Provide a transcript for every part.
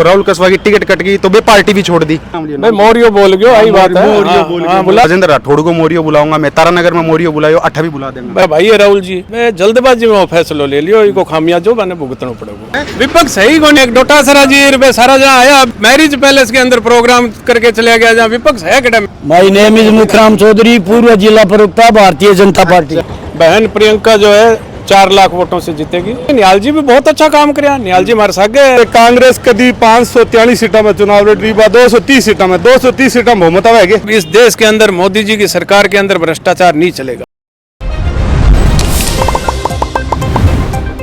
राहुल कसवा की ticket cut गई तो बे पार्टी भी छोड़ दी। भाई मोरियो बोल गयो, आई बात है। राजेंद्र राठौड़ को मोरियो बुलाऊंगा मैं, तारानगर में मोरियो बुलायो, अट्ठा भी बुला देंगे। भाई है राहुल जी, मैं जल्दबाजी में फैसलो ले लियो, इको खामियाजो मैंने भुगतना पड़ेगा। विपक्ष सही कौन एक डोटासरा जी सारा जहाँ आया मैरिज पैलेस के अंदर प्रोग्राम करके चले गया, जहाँ विपक्ष है कदम। My name is Mukhram Chaudhary, पूर्व जिला प्रवक्ता भारतीय जनता पार्टी। बहन प्रियंका जो है 4 लाख वोटों से जीतेगी। निहाल जी भी बहुत अच्छा काम किया, निहाल जी हमारे साथ। कांग्रेस कभी 543 सीटा में चुनाव लड़ रही, 230 सीटा में 230 सीटा में बहुमत आएगी। इस देश के अंदर मोदी जी की सरकार के अंदर भ्रष्टाचार नहीं चलेगा।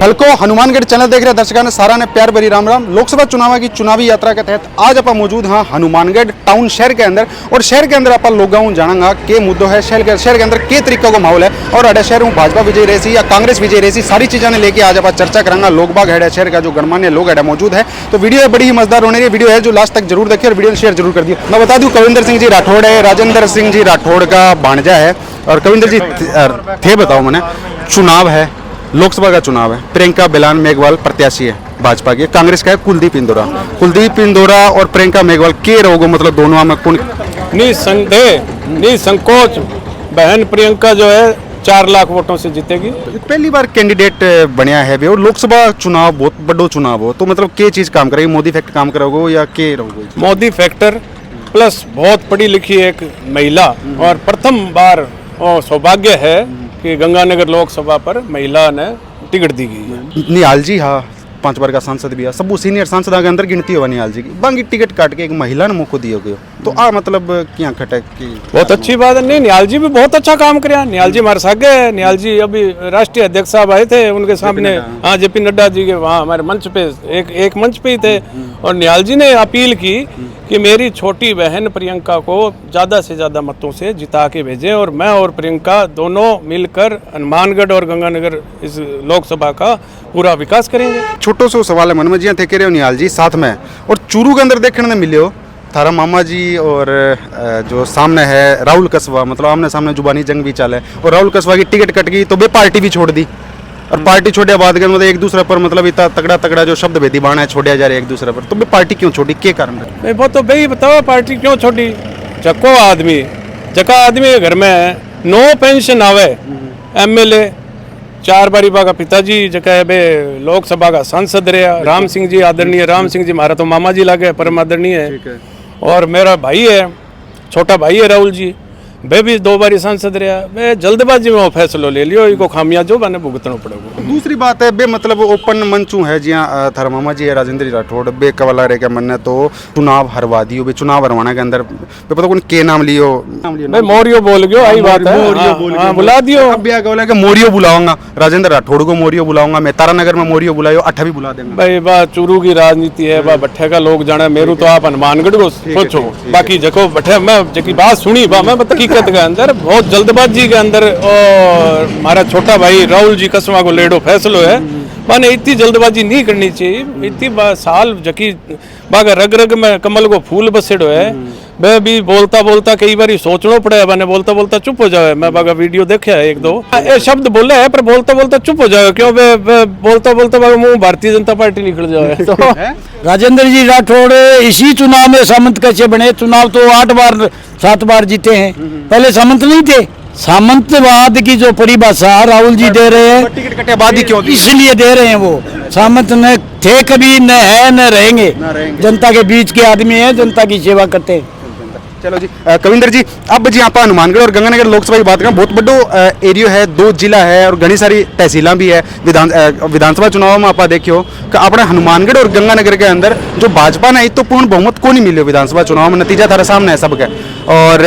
हल्को हनुमानगढ़ चैनल देख रहे दर्शकों ने सारा ने प्यार भरी राम राम। लोकसभा चुनाव की चुनावी यात्रा के तहत आज आप मौजूद हाँ हनुमानगढ़ टाउन शहर के अंदर, और शहर के अंदर आप लोगों जाना के मुद्दों है शहर के अंदर के तरीका को माहौल है, और अड़े शहर हूँ भाजपा विजय रही या कांग्रेस विजय रही, सारी चीज़ें ने लेके आज आप चर्चा करांगा। लोग बाग है शहर का जो गणमान्य लोग है मौजूद है, तो वीडियो बड़ी ही मजेदार होने की वीडियो है, जो लास्ट तक जरूर देखिए और वीडियो शेयर जरूर कर दिए। मैं बता दूं कविंदर सिंह जी राठौड़ है, राजेंद्र सिंह जी राठौड़ का भांजा है। और कविंदर जी थे बताओ मैंने, चुनाव है, लोकसभा का चुनाव है, प्रियंका बेलान मेघवाल प्रत्याशी है भाजपा की, कांग्रेस का है कुलदीप इंदौरा और प्रियंका मेघवाल के रहोगे, मतलब दोनों में कौन? निसंदेह निसंकोच बहन प्रियंका जो है 4 लाख वोटों से जीतेगी। पहली बार कैंडिडेट बनया है भी, और लोकसभा चुनाव बहुत बड़ो चुनाव हो, तो मतलब के चीज काम करेगी, मोदी फैक्टर काम करोगे या के रहोगे? मोदी फैक्टर प्लस बहुत पढ़ी लिखी एक महिला, और प्रथम बार सौभाग्य है कि गंगानगर लोकसभा पर महिला ने टिकट दी गई है। निहाल जी हाँ 5 बार का सांसद भी है, सब सीनियर सांसद के अंदर गिनती होगा निहाल जी की, बाकी टिकट काट के एक महिला ने मौका दिया गया, तो मतलब क्या खटक की बहुत अच्छी बात है। नहीं, निहाल जी भी बहुत अच्छा काम किया, निहाल जी हमारे साथ है। निहाल जी अभी राष्ट्रीय अध्यक्ष साहब आए थे, उनके सामने हाँ जेपी नड्डा जी के वहाँ हमारे मंच पे एक मंच पे ही थे, और निहाल जी ने अपील की कि मेरी छोटी बहन प्रियंका को ज़्यादा से ज़्यादा मतों से जिता के भेजें, और मैं और प्रियंका दोनों मिलकर हनुमानगढ़ और गंगानगर इस लोकसभा का पूरा विकास करेंगे। छोटो सो सवाल है मन में, जिया थे कह रहे हो निहाल जी साथ में, और चूरू के अंदर देखने में मिले हो थारा मामा जी, और जो सामने है राहुल कसवा, मतलब आमने सामने जुबानी जंग भी चले, और राहुल कसवा की टिकट कट गई तो बे पार्टी भी छोड़ दी, और पार्टी छोड़े बाद मतलब एक दूसरे पर मतलब इतना तगड़ा जो शब्द भेदी बाण है छोड़ा जा रहा है एक दूसरे पर, तो बे पार्टी क्यों छोड़ी, के कारण? वो तो भाई बताओ पार्टी क्यों छोड़ी। जको आदमी के घर में नो पेंशन आवे, MLA 4 बारी का पिताजी जका है बे लोकसभा का सांसद रहा, राम सिंह जी आदरणीय राम सिंह जी हमारा तो मामा जी लागे परम आदरणीय है, और मेरा भाई है छोटा भाई है राहुल जी, वे भी 2 बारी सांसद रहा। वे जल्दबाजी में फैसलो ले लियो, इको खामियाजो मैंने भुगतना पड़ेगा। दूसरी बात है बे मतलब ओपन मंचू है जिया थारा मामा जी है राजेंद्र राठौड़, बे कवला रे के मन तो चुनाव हरवा दियो, बे चुनाव हरवाने के अंदर बे पता कौन के नाम लियो भाई मोरियो बोल गयो, आई बात है, बुला दियो। अब बिया कवला के मोरियो बुलाऊंगा, राजेंद्र राठौड़ को मोरियो बुलाऊंगा मैं, तारानगर में मोरियो बुलायो, अट्ठा भी बुला देंगे। भाई बा चूरू की राजनीति है, बा भट्टे का लोग जाने, मेरू तो आप हनुमानगढ़ को सोचो, बाकी जको भट्टे मैं जकी बात सुनी बा मैं हकीकत के अंदर बहुत जल्दबाजी के अंदर, और हमारा छोटा भाई राहुल जी कसवा को लेडो फैसलो है, माने इतनी जल्दबाजी नहीं करनी चाहिए। इतनी साल जकी बागा रग रग में कमल को फूल बसेड़ो है, मैं भी बोलता कई बार सोचना पड़ा है, मैंने बोलता चुप हो जाए। मैं बागा वीडियो देखा है 1-2 ये शब्द बोले है, पर बोलता चुप हो जाए, क्यों बोलता बागा मुंह भारतीय जनता पार्टी निकल जाए। तो राजेंद्र जी राठौड़ इसी चुनाव में सामंत कैसे बने? चुनाव तो 7 बार जीते हैं, पहले सामंत नहीं थे। सामंतवाद की जो परिभाषा राहुल जी दे रहे हैं, टिकट कटे बाद ही क्यों इसलिए दे रहे हैं, वो सामंत न थे कभी, न है न रहेंगे, जनता के बीच के आदमी है, जनता की सेवा करते हैं। चलो जी कविंदर जी, अब जी आप हनुमानगढ़ और गंगानगर लोकसभा की बात करें, बहुत बड़ो एरियो है, 2 जिला है और घनी सारी तहसील भी है। विधानसभा चुनाव में आप देखियो कि अपने हनुमानगढ़ और गंगानगर के अंदर जो भाजपा ने तो पूर्ण बहुमत को नहीं मिले विधानसभा चुनाव में, नतीजा थारा सामने है सबका, और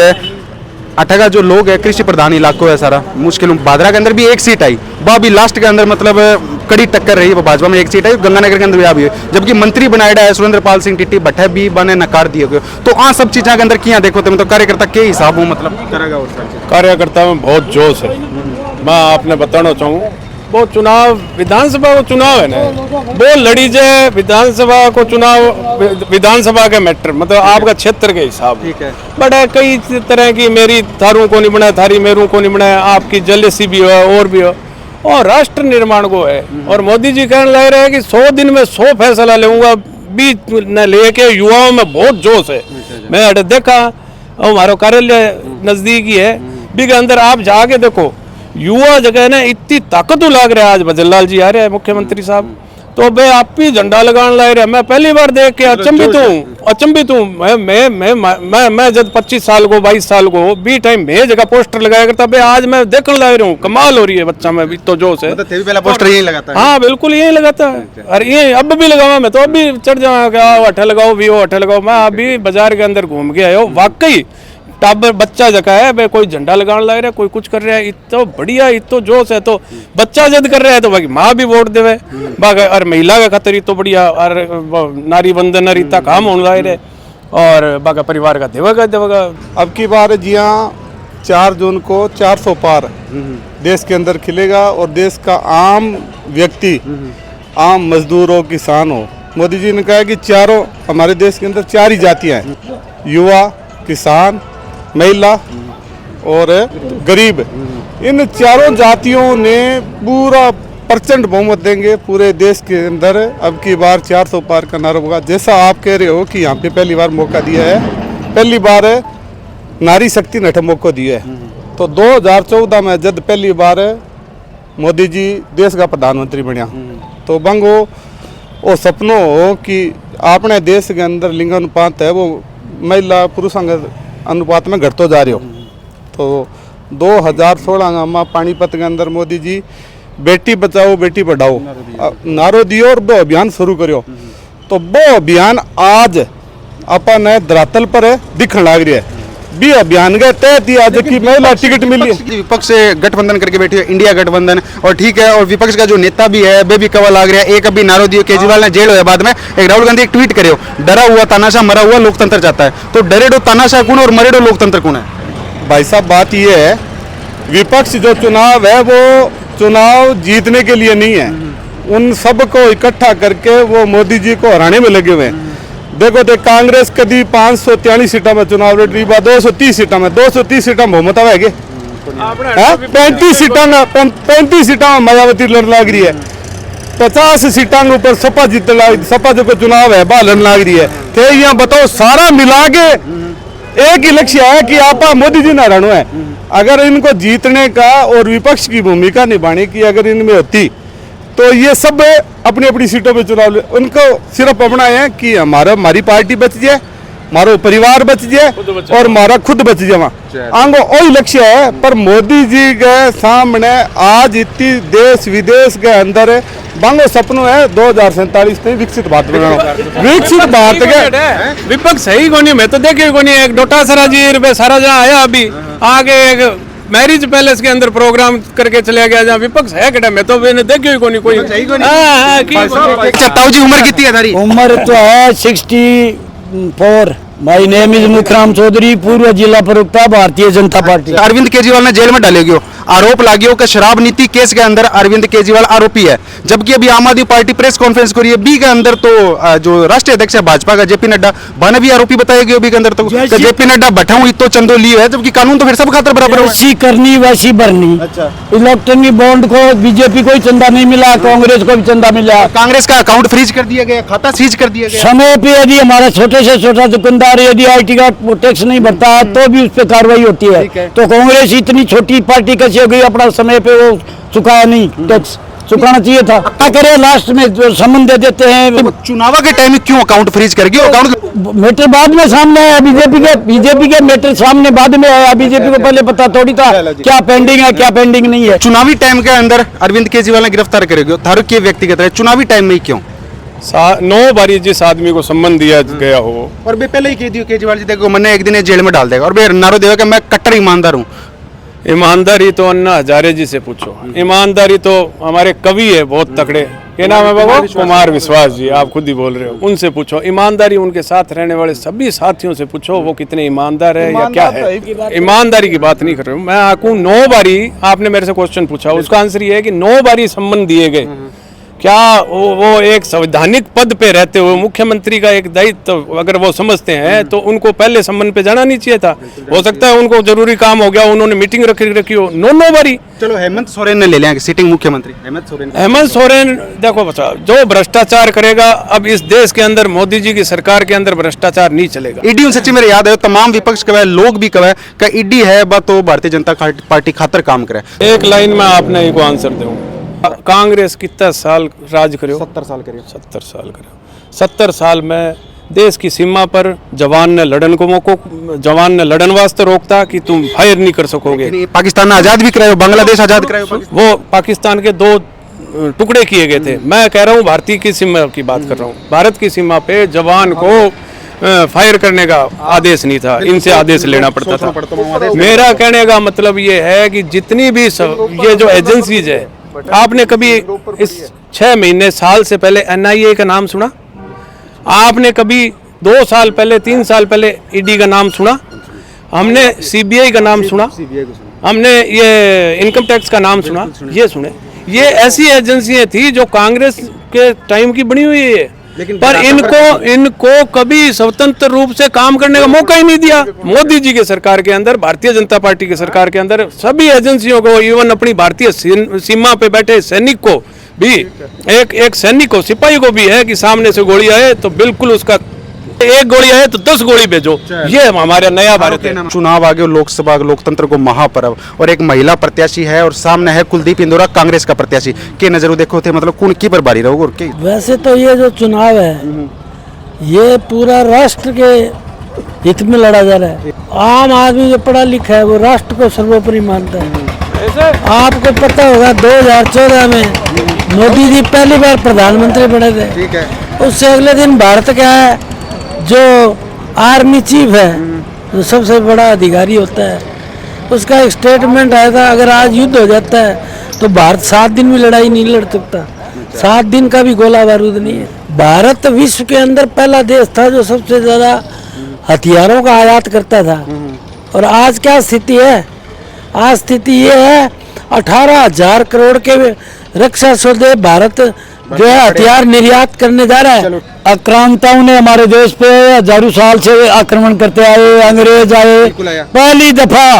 अठगा जो लोग है कृषि प्रधान इलाकों है सारा, मुश्किल बादरा के अंदर भी 1 सीट आई, वह भी लास्ट के अंदर मतलब कड़ी टक्कर रही है, भाजपा में 1 सीट आई, गंगानगर के अंदर भी आई है, जबकि मंत्री बनाया है सुरेंद्र पाल सिंह टिट्टी भट्टे भी बने नकार दिए गए, तो आ सब चीज़ों के अंदर क्या देखो तो मतलब कार्यकर्ता के हिसाब हो मतलब करेगा, और कार्यकर्ता में बहुत जोश है। मैं आपने बताना चाहूँ वो चुनाव विधानसभा को चुनाव है ना, वो लड़ी जाए विधानसभा को चुनाव, विधानसभा के मैटर मतलब आपका क्षेत्र के हिसाब, ठीक है, बट कई तरह की मेरी थारों को नहीं बनाया, थारी मेरू को नहीं बनाया, आपकी जलसी भी हो और भी हो, और राष्ट्र निर्माण को है। और मोदी जी कहने लग रहे हैं कि 100 दिन में 100 फैसला लूंगा, भी न लेके युवाओं में बहुत जोश है। मैं अड़े देखा और हमारा कार्यालय नजदीक ही है, भी के अंदर आप जाके देखो युवा जगह ना इतनी ताकत लाग रहा है। आज भजनलाल जी आ रहे हैं मुख्यमंत्री साहब, तो बे आप भी झंडा लगाने ला रहे। मैं पहली बार देख के अचंभित हूँ। मैं जब 25 साल को 22 साल को बी टाइम में जगह पोस्टर लगाया करता, बे आज मैं देखने ला रहा हूँ, कमाल हो रही है बच्चा में भी तो जोश है। पहला पोस्टर यही लगाता है? हाँ बिल्कुल यही लगाता है। और ये अब भी लगावा, मैं तो अभी चढ़ जाऊंगा, अठे लगाओ भी अठे लगाओ। मैं अभी बाजार के अंदर घूम के आयो, वाकई टाबर बच्चा जगह है बे, कोई झंडा लगाने लग रहा है, कोई कुछ कर रहा है, इतना बढ़िया इतो जोश है। तो बच्चा जद कर रहा है तो बाकी माँ भी वोट देवे बाकी, और महिला का खतर इतो बढ़िया, और नारी बंधन रीता काम होने लग रहे, और बाकी परिवार का देवेगा। अब की बार जी हाँ 4 जून को 400 पार देश के अंदर खिलेगा, और देश का आम व्यक्ति, आम मजदूर हो, किसान हो, मोदी जी ने कहा कि चारों हमारे देश के अंदर 4 ही जातियां हैं, युवा, किसान, महिला और गरीब। इन चारों जातियों ने पूरा प्रचंड बहुमत देंगे पूरे देश के अंदर। अब की बार 400 पार का नारा होगा। जैसा आप कह रहे हो कि यहाँ पे पहली बार मौका दिया है, पहली बार नारी शक्ति ने मौका दिया है। तो 2014 में जब पहली बार मोदी जी देश का प्रधानमंत्री बनया, तो बंगो वो सपनों हो कि अपने देश के अंदर लिंग अनुपात है वो महिला पुरुषों के अनुपात में घटतो जा रहे हो। तो 2016 में पानीपत के अंदर मोदी जी बेटी बचाओ बेटी पढ़ाओ नारो दियो और वो अभियान शुरू करो। तो वो अभियान आज अपन धरातल पर दिखने लग रही है। भी अभियान के तहत ही आज की महिला टिकट मिली। विपक्ष से गठबंधन करके बैठी है इंडिया गठबंधन, और ठीक है, और विपक्ष का जो नेता भी है वे भी कवा लाग रहा है। एक अभी नारो दियो केजरीवाल ने जेल होया बाद में, एक राहुल गांधी एक ट्वीट करियो, डरा हुआ तानाशाह मरा हुआ लोकतंत्र चाहता है। तो डरेडो तानाशाह कौन और मरेडो लोकतंत्र कौन है? भाई साहब बात यह है, विपक्ष जो चुनाव है वो चुनाव जीतने के लिए नहीं है, उन सबको इकट्ठा करके वो मोदी जी को हराने में लगे हुए हैं। देखो तो कांग्रेस कभी 543 सीटा में चुनाव लड़ रही, 230 सीटा में 230 सीटा में बहुमत आएगी, 35 सीटा में मायावती लड़ लग रही है, 50 सीटा के ऊपर सपा जीत सपा जो चुनाव है बाहर लड़ लग रही है। थे यहाँ बताओ सारा मिला के एक ही लक्ष्य है कि आप मोदी जी ना हरानो है। अगर इनको जीतने का और विपक्ष की भूमिका निभाने की अगर इनमें होती तो ये सब अपनी अपनी सीटों पे चुनाव उनको सिर्फ अपना है कि हमारी पार्टी बच जाए, हमारा परिवार बच जाए और हमारा खुद बच जाए, आंगो वही लक्ष्य है। पर मोदी जी के सामने आज इतनी देश विदेश के अंदर बांगो सपनों है 2047 में विकसित भारत बनाना। विकसित भारत के विपक्ष सही कोनी, मैं तो देखे कोनी। एक डोटासरा जी सारा जहाँ आया अभी आगे एक मैरिज पैलेस के अंदर प्रोग्राम करके चले गया, जहाँ विपक्ष है कटा मैं तो देखियो ही कोई। ताऊ जी उम्र कितनी है तारी? उम्र तो है 64। My name is Mukhram Chaudhary, पूर्व जिला प्रवक्ता भारतीय जनता पार्टी। अरविंद केजरीवाल ने जेल में डाले गयो, आरोप लागियो कि शराब नीति केस के अंदर अरविंद केजरीवाल आरोपी है। जबकि अभी आम आदमी पार्टी प्रेस कॉन्फ्रेंस करी है बी के अंदर, तो जो राष्ट्रीय अध्यक्ष है भाजपा का जेपी नड्डा बने भी आरोपी बताया गया बी के अंदर। तो जेपी नड्डा बैठा तो चंदो लियो है, जबकि कानून तो फिर सब खातर बराबर वैसी करनी वैसी भरनी। इलेक्ट्रॉनिक बॉन्ड को बीजेपी को चंदा नहीं मिला, कांग्रेस को भी चंदा मिला। कांग्रेस का अकाउंट फ्रीज कर दिया गया, खाता सीज कर दिया गया। समय पे यदि हमारा छोटे से छोटा दुकानदार यदि IT का टैक्स नहीं भरता है तो भी उस पर कार्रवाई होती है। तो कांग्रेस इतनी छोटी पार्टी कैसे हो गई, अपना समय पे वो चुकाया नहीं, टैक्स चुकाना चाहिए था। क्या करे लास्ट में जो संबंध दे देते हैं। चुनाव के टाइम में क्यों अकाउंट फ्रीज कर गया? अकाउंट मैटर बाद में सामने आया, बीजेपी के मैटर सामने बाद में आया। बीजेपी को पहले पता थोड़ी था क्या पेंडिंग है क्या पेंडिंग नहीं है। चुनावी टाइम के अंदर अरविंद केजरीवाल ने गिरफ्तार करेगा थारू के व्यक्तिगत है, चुनावी टाइम में क्यों? 9 बारी जिस आदमी को सम्मान दिया गया हो, और मैं पहले ही कह दियो केजरीवाल जी देखो मैंने एक दिन जेल में डाल देगा, और मैं नारो देगा कि मैं कट्टर ईमानदार हूँ। ईमानदारी तो अन्ना हजारे जी से पूछो। ईमानदारी तो हमारे कवि है बहुत तकड़े, क्या नाम है बाबा? कुमार विश्वास जी, आप खुद ही बोल रहे हो, उनसे पूछो। ईमानदारी उनके साथ रहने वाले सभी साथियों से पूछो वो कितने ईमानदार है या क्या है। ईमानदारी की बात नहीं कर रहा हूँ मैं। 9 बारी आपने मेरे से क्वेश्चन पूछा, उसका आंसर ये है कि 9 बारी सम्मान दिए गए। क्या वो एक संवैधानिक पद पे रहते हुए मुख्यमंत्री का एक दायित्व अगर वो समझते हैं तो उनको पहले सम्मन पे जाना नहीं चाहिए था। हो सकता है उनको जरूरी काम हो गया, उन्होंने मीटिंग रखी हो। नो बारी। चलो हेमंत सोरेन ने ले लिया सिटिंग मुख्यमंत्री हेमंत सोरेन देखो बच्चा, जो भ्रष्टाचार करेगा, अब इस देश के अंदर मोदी जी की सरकार के अंदर भ्रष्टाचार नहीं चलेगा। ईडी उन सच्ची मेरे याद है तमाम विपक्ष कहे लोग भी कहे कि ईडी है बा तो भारतीय जनता पार्टी खातर काम करे। एक लाइन में आपने एक आंसर दूं, कांग्रेस कितना साल राज करो? 70 साल करियो। 70 साल करो। 70 साल में देश की सीमा पर जवान ने लड़न वास्ते रोकता कि तुम फायर नहीं कर सकोगे। पाकिस्तान ने आजाद भी करायो, बांग्लादेश आजाद करायो, वो पाकिस्तान के 2 टुकड़े किए गए थे। मैं कह रहा हूँ भारतीय की सीमा की बात कर रहा हूँ। भारत की सीमा पे जवान को फायर करने का आदेश नहीं था, इनसे आदेश लेना पड़ता था। मेरा कहने का मतलब ये है कि जितनी भी ये जो एजेंसीज है, आपने कभी इस 6 महीने साल से पहले NIA का नाम सुना? आपने कभी 2 साल पहले 3 साल पहले ईडी का नाम सुना? हमने CBI का नाम सुना, हमने ये इनकम टैक्स का नाम सुना, ये सुने। ये ऐसी एजेंसियां थी जो कांग्रेस के टाइम की बनी हुई है, पर इनको कभी स्वतंत्र रूप से काम करने का मौका ही नहीं दिया। मोदी जी के सरकार के अंदर, भारतीय जनता पार्टी के सरकार के अंदर सभी एजेंसियों को, इवन अपनी भारतीय सीमा पे बैठे सैनिक को भी, एक सैनिक को, सिपाही को भी है कि सामने से गोली आए तो बिल्कुल उसका, एक गोली आए तो 10 गोली भेजो। ये हमारा नया भारत है। चुनाव आगे, लोकसभा लोकतंत्र को महापर्व, और एक महिला प्रत्याशी है और सामने है कुलदीप इंदौरा कांग्रेस का प्रत्याशी के नजरों देखो थे, मतलब कौन की पर बारी रहोगे और के? वैसे तो ये जो चुनाव है ये पूरा राष्ट्र के हित में लड़ा जा रहा है। आम आदमी जो पढ़ा लिखा है वो राष्ट्र को सर्वोपरि मानता है। आपको पता होगा 2014 में मोदी जी पहली बार प्रधानमंत्री बने थे। ठीक है। उससे अगले दिन भारत का है जो आर्मी चीफ है, जो सबसे बड़ा अधिकारी होता है, उसका एक स्टेटमेंट आया था, अगर आज युद्ध हो जाता है तो भारत 7 दिन भी लड़ाई नहीं लड़ सकता। 7 दिन का भी गोला बारूद नहीं है। भारत विश्व के अंदर पहला देश था जो सबसे ज्यादा हथियारों का आयात करता था। और आज क्या स्थिति है? आज स्थिति ये है 18,000 करोड़ के रक्षा सौदे भारत जो है हथियार निर्यात करने जा रहा है। आक्रांताओं ने हमारे देश पे हजारों साल से आक्रमण करते आए, अंग्रेज आए। पहली दफा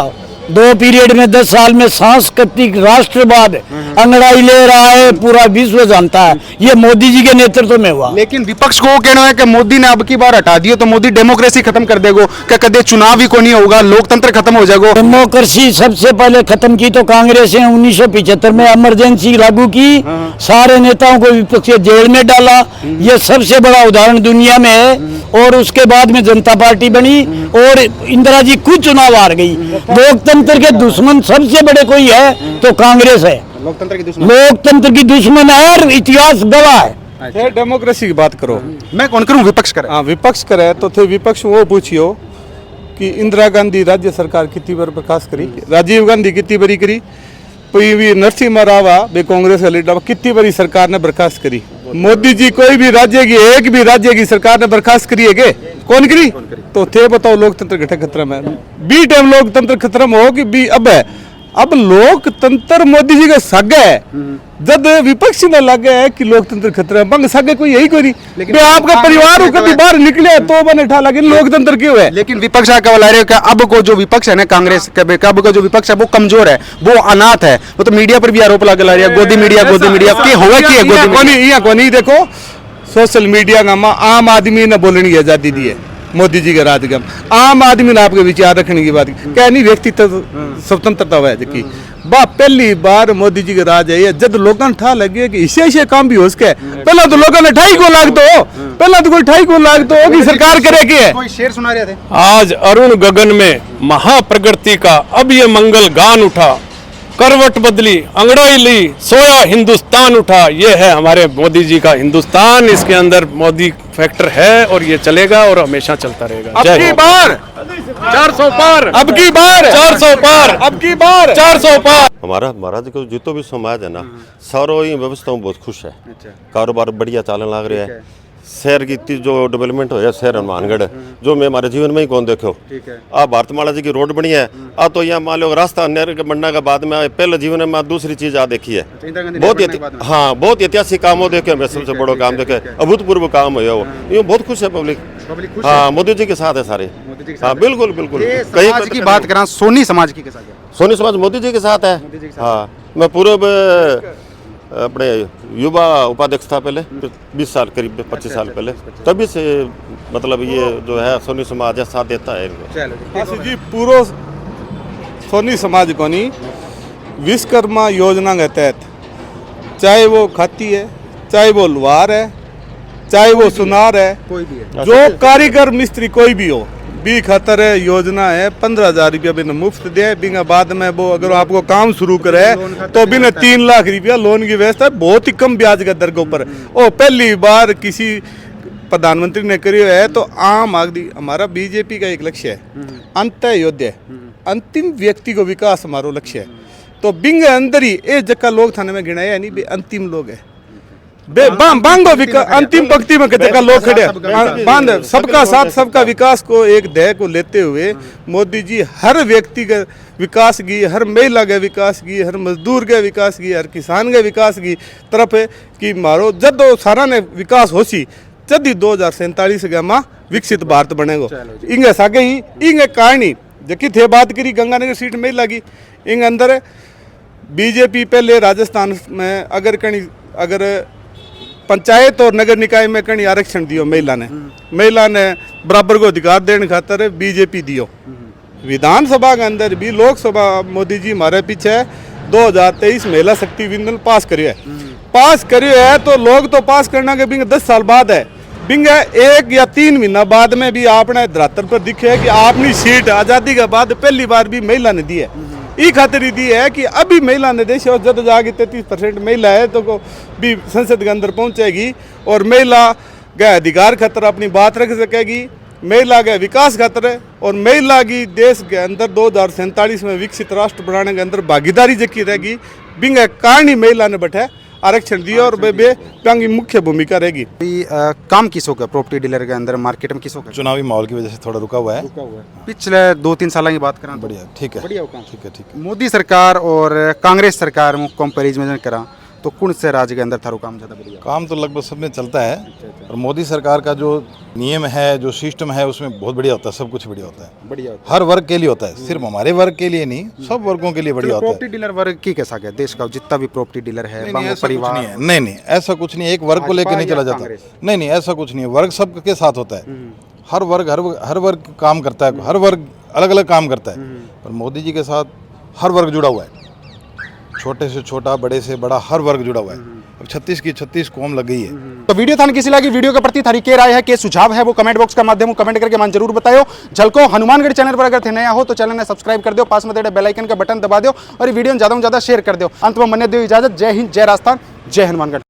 2 पीरियड में 10 साल में सांस्कृतिक राष्ट्रवाद अंगड़ाई ले रहा है, पूरा विश्व जानता है। ये मोदी जी के नेतृत्व में हुआ। लेकिन विपक्ष को कहना है कि मोदी ने अब की बार हटा दिया तो मोदी डेमोक्रेसी खत्म कर देगा, क्या कदे चुनाव ही को नहीं होगा, लोकतंत्र खत्म हो जाएगा। डेमोक्रेसी सबसे पहले खत्म की तो कांग्रेस ने 1975 में इमरजेंसी लागू की, सारे नेताओं को विपक्ष जेल में डाला। ये सबसे बड़ा उदाहरण दुनिया में है। और उसके बाद में जनता पार्टी बनी और इंदिरा जी खुद चुनाव हार गई। लोकतंत्र के दुश्मन सबसे बड़े कोई है तो कांग्रेस है। लोकतंत्र की दुश्मन है और इतिहास गवाह है। डेमोक्रेसी की बात करो, मैं कौन करूं? विपक्ष करे। हाँ, विपक्ष करे तो थे विपक्ष वो पूछियो कि इंदिरा गांधी राज्य सरकार कितनी बार बर्खास्त करी, राजीव गांधी कितनी बारी करी, पीवी नरसिम्हा राव बे कांग्रेस का लीडर कितनी बारी सरकार ने बर्खास्त करी। मोदी जी कोई भी राज्य की, एक भी राज्य की सरकार ने बर्खास्त करी है के? कौन करी? तो थे बताओ लोकतंत्र घटे खतरा में बी टाइम लोकतंत्र खतरा में हो कि बी अब है। अब लोकतंत्र मोदी जी का सागे है, जब विपक्षी में लगे है कि लोकतंत्र खतरा में, सागे कोई यही कोई नहीं। आपका परिवार कभी बाहर निकले तो बने ठा लगे लोकतंत्र क्यों है? लेकिन विपक्ष आकर बोला रहे हो अब को जो विपक्ष है ना कांग्रेस अब का जो विपक्ष है वो कमजोर है, वो अनाथ है। वो तो मीडिया पर भी आरोप लगा रहा है गोदी मीडिया की होगा की है गोदी कोनी। देखो सोशल मीडिया का आम आदमी ने बोलने की आजादी दी है मोदी जी के राजगम। आम आदमी ने आपके विचार रखने की बात क्या नहीं, व्यक्तित्व स्वतंत्रता है जी बा पहली बार मोदी जी के राज है। जब लोगों ने ठा लगे कि इसे काम भी हो सके, पहला तो लोगों ने 2.5 लाख दो, पहला तो कोई 2.5 लाख दो होगी सरकार करेगी। कोई शेर सुना रहे थे आज अरुण गगन में महाप्रगति का अब ये मंगल गान उठा, करवट बदली अंगड़ाई ली, सोया हिंदुस्तान उठा। ये है हमारे मोदी जी का हिंदुस्तान, इसके अंदर मोदी फैक्टर है और ये चलेगा और हमेशा चलता रहेगा। अब की बार 400 पार, अब की बार 400 पार, अब की बार 400 पार। हमारा महाराज को जितो भी समाज है ना, सारो ही व्यवस्था में बहुत खुश है। कारोबार बढ़िया चलन लग रहा है, शहर की इतनी जो डेवलपमेंट होया शहर हनुमानगढ़ जो मैं हमारे जीवन में ही कौन देखो। ठीक है। आ भारतमाला जी की रोड बनी है आ तो यहाँ मान लो रास्ता नहर के बनने के बाद में पहले जीवन में दूसरी चीज आ देखी है इंदिरा गांधी बहुत बनने के बाद में। हाँ बहुत ऐतिहासिक काम हो देखे मैं सबसे बड़ा काम देखे अभूतपूर्व काम हो वो ये बहुत खुश है पब्लिक। पब्लिक खुश हाँ मोदी जी के साथ है सारे। मोदी जी के हाँ साथ बिल्कुल बिल्कुल ये कहीं समाज की बात करा सोनी समाज की कैसा क्या सोनी समाज मोदी जी के साथ है। मोदी जी के साथ। हाँ मैं पूर्व अपने युवा उपाध्यक्ष था पहले 20 साल करीब 25 साल पहले तभी से मतलब ये जो है सोनी समाज है साथ देता है इनको। चलो जी आशी जी पूरो सोनी समाज को नहीं विश्वकर्मा योजना के तहत चाहे वो खाती है चाहे वो लुहार है चाहे वो सुनार है कोई भी है जो कारीगर मिस्त्री कोई भी हो बी खातर योजना है 15,000 रुपया बिना मुफ्त दे बिना बाद में वो अगर आपको काम शुरू करे तो बिना 3 लाख रुपया लोन की व्यवस्था है बहुत ही कम ब्याज का दर के ऊपर। और पहली बार किसी प्रधानमंत्री ने करी है तो आम आदमी हमारा बीजेपी का एक लक्ष्य है अंत्योदय अंतिम व्यक्ति को विकास हमारा लक्ष्य है। तो बिंग अंदर ही ये जगह लोग थाने में गिनाया नहीं बे अंतिम लोग है बांगो विकास अंतिम पंक्ति में जगह लोग खड़े हैं बांध सबका साथ सबका विकास को एक ध्येय को लेते हुए मोदी जी हर व्यक्ति का विकास की हर महिला के विकास की हर मजदूर के विकास की हर किसान के विकास की तरफ है कि मारो जब सारा ने विकास हो सी जब 2047 के माँ विकसित भारत बनेगो इंगे सागे ही इंगे कहानी जबकि थे बात करी गंगानगर सीट में लगी इंग अंदर बीजेपी पहले राजस्थान में अगर पंचायत और नगर निकाय में कहीं आरक्षण दियो महिला ने बराबर को अधिकार देने खातर बीजेपी दियो। विधानसभा के अंदर भी लोकसभा मोदी जी हमारे पीछे 2023 महिला शक्ति विंदन पास करियो है तो लोग तो पास करना के बिंग 10 साल बाद है बिंग 1 या 3 महीना बाद में भी आपने धरातल पर दिखे है कि आपनी सीट आज़ादी के बाद पहली बार भी महिला ने दी है। ई खातिर दी है कि अभी महिला ने देश और जब जाके 33% महिला है तो को भी संसद के अंदर पहुंचेगी और महिला का अधिकार खातर अपनी बात रख सकेगी महिला के विकास खातर और महिला की देश के अंदर 2047 में विकसित राष्ट्र बनाने के अंदर भागीदारी जकी रहेगी बिंग कारण महिला ने बैठे आरक्षण दिया और बे की मुख्य भूमिका रहेगी। काम किसों का प्रॉपर्टी डीलर के अंदर मार्केट में किसों का चुनावी माहौल की वजह से थोड़ा रुका हुआ है। पिछले 2-3 साल की बात करा बढ़िया ठीक है बढ़िया काम ठीक है मोदी सरकार और कांग्रेस सरकार में कंपेरिजन करा तो कौन से राज्य के अंदर थारो काम ज़्यादा बढ़िया काम तो लगभग सब में चलता है और मोदी सरकार का जो नियम है जो सिस्टम है उसमें बहुत बढ़िया होता है सब कुछ बढ़िया होता है बढ़िया हर वर्ग के लिए होता है सिर्फ हमारे वर्ग के लिए नहीं सब वर्गों के लिए बढ़िया होता है। प्रॉपर्टी डीलर वर्ग की कैसा क्या देश का जितना भी प्रॉपर्टी डीलर है नहीं, बांगो ऐसा कुछ परिवार नहीं है नहीं ऐसा कुछ नहीं एक वर्ग को लेकर नहीं चला जाता नहीं ऐसा कुछ नहीं है वर्ग सबके साथ होता है हर वर्ग काम करता है हर वर्ग अलग अलग काम करता है पर मोदी जी के साथ हर वर्ग जुड़ा हुआ है छोटे से छोटा बड़े से बड़ा हर वर्ग जुड़ा हुआ है। अब 36 की 36 कौम लग गई है। तो वीडियो थान किसी लगी वीडियो के प्रति थारी के राय है के सुझाव है वो कमेंट बॉक्स का माध्यम कमेंट करके मान जरूर बताओ। झलको हनुमानगढ़ चैनल पर अगर थे नया हो तो चैनल ने सब्सक्राइब कर दो पास में बेल आइकन का बटन दबा दो और वीडियो ज्यादा से ज्यादा शेयर कर दो। अंत में मन्ने दो इजाजत। जय हिंद जय राजस्थान जय हनुमानगढ़।